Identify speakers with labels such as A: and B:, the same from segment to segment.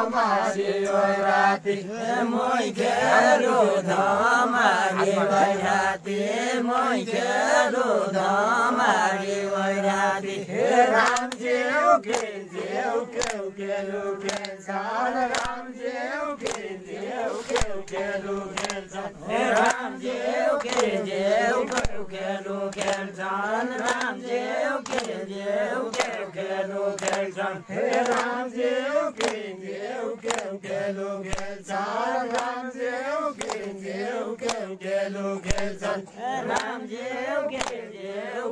A: धमारी राती मै खेलो धमारी राती मै खेलो धमारी राती रामजेउ खेल्छौ खेलो खेल्छन् रामजेउ खेल्छौ खेलो खेल्छन् रामजेउ खेल्छौ खेलो खेल्छन् रामजेउ खेल्छौ खेलो खेल्छन् रामजेउ खेल्छौ खेलो खेल्छन् रामजेउ खेल्छौ खेलो खेल्छन् रामजेउ खेल्छौ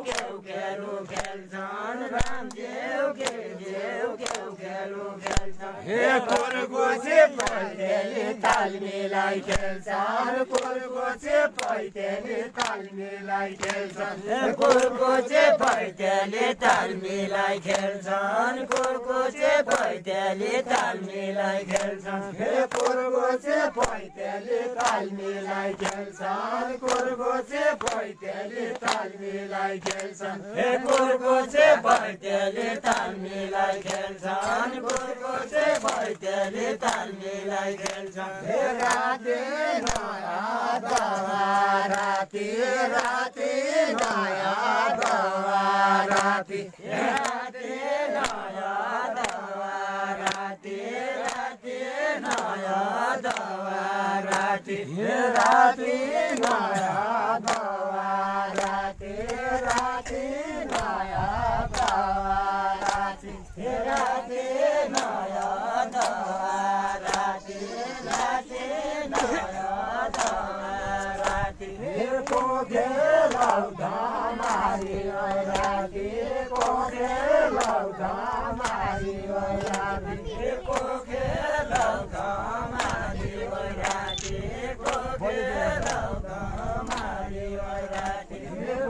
A: खेलो खेल्छन् रामजेउ खेल्छौ खेलो खेल्छन् हे कोरगोचे पैतेले ताल मिलाई खेल्छन् कोरगोचे पैतेले ताल मिलाई खेल्छन् कोरगोचे पैतेले ताल मिलाई खेल्छन् कोरगोचे पैतेले ताल मिलाई खेल्छन् हे कोरगोचे पैतेले ताल मिलाई खेल्छन् कोरगोचे पैतेले ताल मिलाई खेल्छन् हे कोरगोचे पैतेले ताल मिलाई खेल्छन् कोरगोचे पैतेले ताल मिलाई खेल्छन् हे राते नयाँ दवा राती राती नयाँ दवा राती राते नयाँ दवा राती राती नयाँ दवा राती राती नयाँ दवा राती राती नयाँ दवा राती राती नयाँ दवा राती राती नयाँ दवा राती को खेलाउ धमारी राती को खेलाउ धमारी राती को खेलाउ धमारी राती को खेलाउ धमारी राती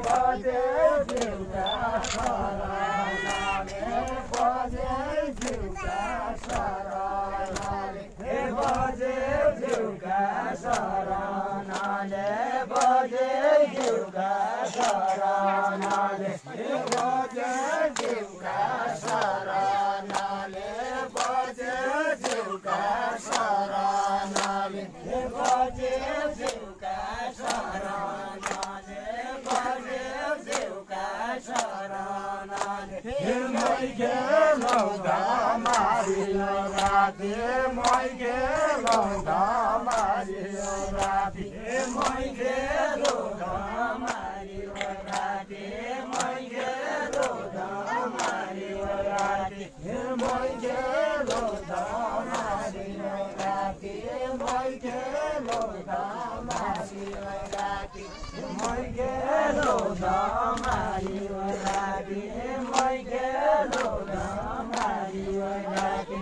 A: बजे जिउका शरणले बजे जिउका शरणले बजे जिउका शरणले बजे जिउका शरणले बजे जिउका शरणले बजे जिउका शरणले बजे जिउका शरणले बजे जिउका शरणले मै खेलौ धमारी राती मै खेलौ धमारी राती मै खेलौ धमारी राती मै खेलौ धमारी राती मै खेलौ धमारी राती मै खेलौ धमारी राती मै खेलौ धमारी राती मै खेलौ धमारी राती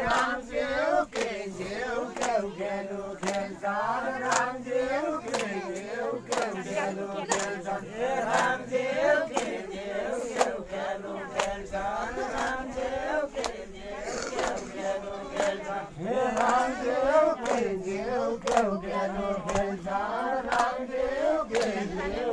A: रामजेउ खेल्छौ खेलो खेल्छन् रामजेउ खेल्छौ खेलो खेल्छन् रामजेउ खेल्छौ खेलो खेल्छन् रामजेउ खेल्छौ खेलो खेल्छन् रामजेउ खेल्छौ खेलो खेल्छन् रामजेउ खेल्छौ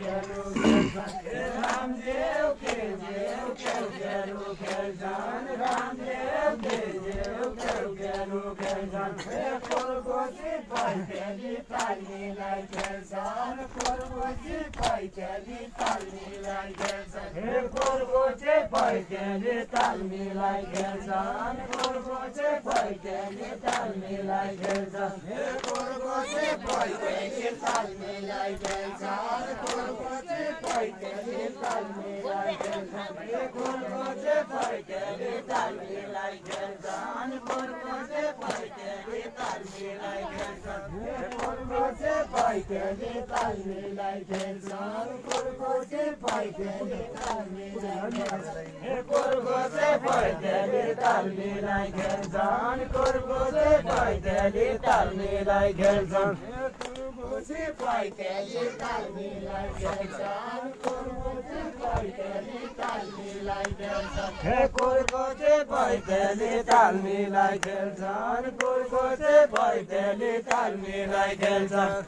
A: खेलो खेल्छन् रामजेउ खेल्छौ खेलो खेल्छन् रामजेउ खेल्छौ खेलो खेल्छन् कोरगोचे पैतेले ताल मिलाई खेल्छन् कोरगोचे पैतेले ताल मिलाई खेल्छन् कोरगोचे पैतेले ताल मिलाई खेल्छन् कोरगोचे पैतेले ताल मिलाई खेल्छन् कोरगोचे पैतेले ताल मिलाई खेल्छन् कोरगोचे पैतेले ताल मिलाई खेल्छन् कोरगोचे पैतेले ताल मिलाई खेल्छन् कोरगोचे पैतेले ताल मिलाई खेल्छन् कोरगोचे पैतेले ताल मिलाई खेल्छन् कोरगोचे पैतेले ताल मिलाई खेल्छन् कोरगोचे पैतेले ताल मिलाई खेल्छन् कोरगोचे पैतेले ताल मिलाई खेल्छन् कोरगोचे पैतेले ताल मिलाई खेल्छन् कोरगोचे पैतेले ताल मिलाई खेल्छन् कोरगोचे पैतेले ताल मिलाई खेल्छन् कोरगोचे पैतेले ताल मिलाई खेल्छन्